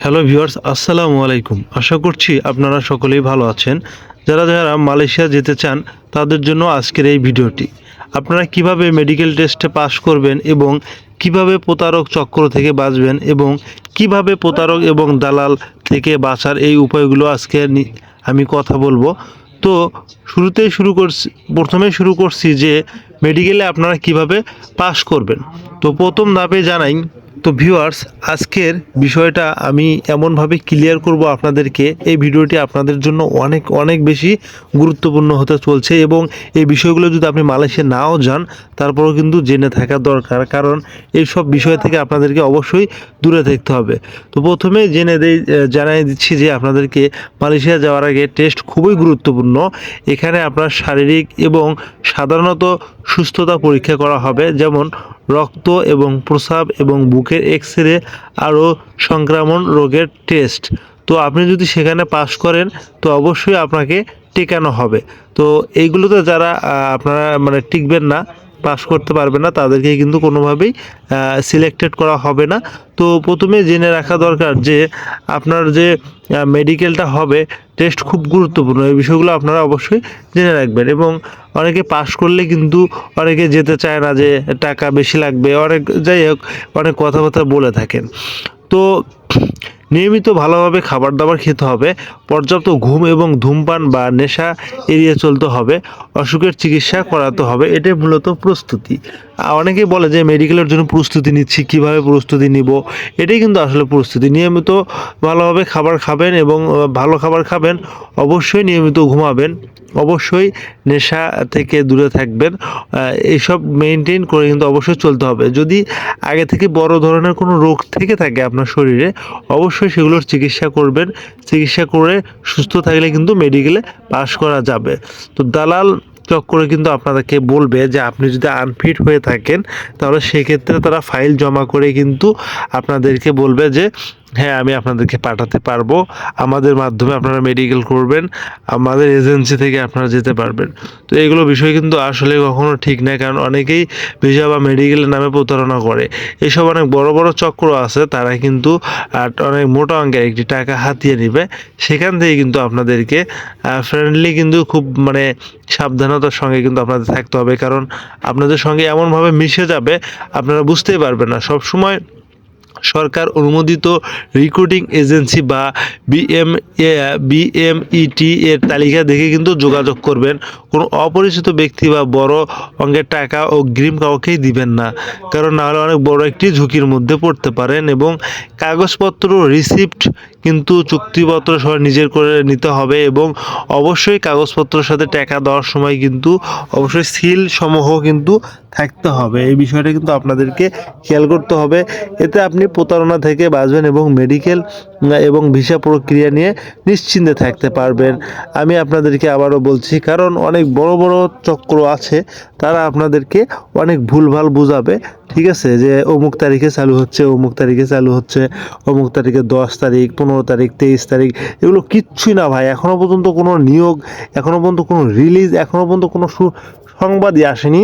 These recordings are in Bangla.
হ্যালো ভিউয়ার্স, আসসালামু আলাইকুম। আশা করছি আপনারা সকলেই ভালো আছেন। যারা যারা মালয়েশিয়া যেতে চান তাদের জন্য আজকের এই ভিডিওটি। আপনারা কিভাবে মেডিকেল টেস্টে পাস করবেন এবং কিভাবে প্রতারক চক্র থেকে বাঁচবেন এবং কিভাবে প্রতারক এবং দালাল থেকে বাঁচার এই উপায়গুলো আজকে আমি কথা বলবো। তো প্রথমে শুরু করছি যে মেডিকেলে আপনারা কিভাবে পাস করবেন। তো প্রথম ধাপে জানাই। তো ভিউয়ার্স, আজকের বিষয়টা আমি এমনভাবে ক্লিয়ার করব আপনাদেরকে, এই ভিডিওটি আপনাদের জন্য অনেক অনেক বেশি গুরুত্বপূর্ণ হতে চলছে এবং এই বিষয়গুলো যদি আপনি মালয়েশিয়া নাও যান তারপরেও কিন্তু জেনে থাকা দরকার, কারণ এই সব বিষয় থেকে আপনাদেরকে অবশ্যই দূরে থাকতে হবে। তো প্রথমে জানাই দিচ্ছি যে আপনাদেরকে মালয়েশিয়া যাওয়ার আগে টেস্ট খুবই গুরুত্বপূর্ণ। এখানে আপনার শারীরিক এবং সাধারণত সুস্থতা পরীক্ষা করা হবে, যেমন রক্ত এবং প্রস্রাব এবং বুকের এক্স-রে, আরও সংক্রমণ রোগের টেস্ট। তো আপনি যদি সেখানে পাস করেন তো অবশ্যই আপনাকে টেকানো হবে। তো এইগুলোতে যারা আপনারা টিকবেন না, পাস করতে পারবে না, তাদেরকে কিন্তু কোনোভাবেই সিলেক্টেড করা হবে না। তো প্রথমে জেনে রাখা দরকার যে আপনার যে মেডিকেলটা হবে, টেস্ট খুব গুরুত্বপূর্ণ। এই বিষয়গুলো আপনারা অবশ্যই জেনে রাখবেন। এবং অনেকে পাস করলে কিন্তু অনেকে যেতে চায় না, যে টাকা বেশি লাগবে, যাই হোক অনেক কথাবার্তা বলে থাকেন। তো নিয়মিত ভালোভাবে খাবার দাবার খেতে হবে, পর্যাপ্ত ঘুম এবং ধূমপান বা নেশা এড়িয়ে চলতে হবে, অসুখের চিকিৎসা করাতে হবে। এটাই মূলত প্রস্তুতি। অনেকেই বলে যে মেডিকেলের জন্য প্রস্তুতি নিচ্ছি, কিভাবে প্রস্তুতি নিব। এটাই কিন্তু আসলে প্রস্তুতি। নিয়মিত ভালোভাবে খাবার খাবেন এবং ভালো খাবার খাবেন, অবশ্যই নিয়মিত ঘুমাবেন, অবশ্যই নেশা থেকে দূরে থাকবেন। এইসব মেনটেন করে কিন্তু অবশ্যই চলতে হবে। যদি আগে থেকে বড় ধরনের কোনো রোগ থেকে থাকে আপনার শরীরে, অবশ্যই সেগুলোর চিকিৎসা করবেন। চিকিৎসা করে সুস্থ থাকলে কিন্তু মেডিকেলে পাস করা যাবে। তো দালাল চক্করে কিন্তু আপনাদেরকে বলবে যে আপনি যদি আনফিট হয়ে থাকেন তাহলে সেক্ষেত্রে তারা ফাইল জমা করে কিন্তু আপনাদেরকে বলবে যে হ্যাঁ, আমি আপনাদেরকে পাঠাতে পারবো, আমাদের মাধ্যমে আপনারা মেডিকেল করবেন, আমাদের এজেন্সি থেকে আপনারা যেতে পারবেন। তো এইগুলো বিষয় কিন্তু আসলে কখনো ঠিক নয়, কারণ অনেকেই ভিসা বা মেডিকেলের নামে প্রতারণা করে। এইসব অনেক বড় বড় চক্র আছে, তারা কিন্তু অনেক মোটা অঙ্কের একটি টাকা হাতিয়ে নেবে। সেখান থেকে কিন্তু আপনাদেরকে ফ্রেন্ডলি কিন্তু খুব সাবধানতার সঙ্গে কিন্তু আপনাদের থাকতে হবে, কারণ আপনাদের সঙ্গে এমনভাবে মিশে যাবে আপনারা বুঝতেই পারবেন না। সবসময় সরকার অনুমোদিত রিক্রুটিং এজেন্সি বা বিএমইটি এর তালিকা দেখে কিন্তু যোগাযোগ করবেন। কোনো অপরিচিত ব্যক্তি বা বড় অঙ্কের টাকা অগ্রিম কাউকেই দিবেন না, কারণ নাহলে অনেক বড় একটি ঝুঁকির মধ্যে পড়তে পারেন। এবং কাগজপত্র, রিসিপ্ট কিন্তু চুক্তিপত্র সহ নিজের করে নিতে হবে। এবং অবশ্যই কাগজপত্রের সাথে টাকা দেওয়ার সময় কিন্তু অবশ্যই সিল সমূহ কিন্তু থাকতে হবে। এই বিষয়টা কিন্তু আপনাদেরকে খেয়াল করতে হবে। এতে আপনি প্রতারণা থেকে বাঁচবেন এবং মেডিকেল এবং ভিসা প্রক্রিয়া নিয়ে নিশ্চিন্তে থাকতে পারবেন। আমি আপনাদেরকে আবারও বলছি, কারণ অনেক বড় বড় চক্র আছে, তারা আপনাদেরকে অনেক ভুলভাল বুঝাবে। ঠিক আছে, যে অমুক তারিখে চালু হচ্ছে, অমুক তারিখে চালু হচ্ছে, অমুক তারিখে 10 তারিখ, 15 তারিখ, 23 তারিখ। এগুলো কিচ্ছুই না ভাই। এখনও পর্যন্ত কোনো নিয়োগ, এখনও পর্যন্ত কোনো রিলিজ, এখনও পর্যন্ত কোনো সংবাদই আসেনি।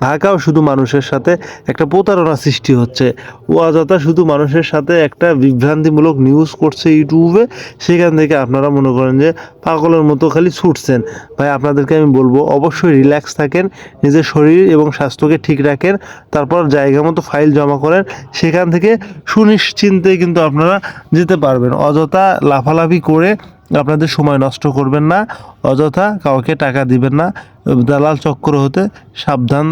ঢাকাও শুধু মানুষের সাথে একটা প্রতারণা সৃষ্টি হচ্ছে। ও অযথা শুধু মানুষের সাথে একটা বিভ্রান্তিমূলক নিউজ করছে ইউটিউবে, সেখান থেকে আপনারা মনে করেন যে পাগলের মতো খালি ছুটছেন। ভাই, আপনাদেরকে আমি বলবো অবশ্যই রিল্যাক্স থাকেন, নিজের শরীর এবং স্বাস্থ্যকে ঠিক রাখেন, তারপর জায়গা মতো ফাইল জমা করেন। সেখান থেকে সুনিশ্চিন্তে কিন্তু আপনারা যেতে পারবেন। অযথা লাফালাফি করে আপনাদের সময় নষ্ট করবেন না, অযথা কাউকে টাকা দিবেন না। দালাল চক্র হতে সাবধান।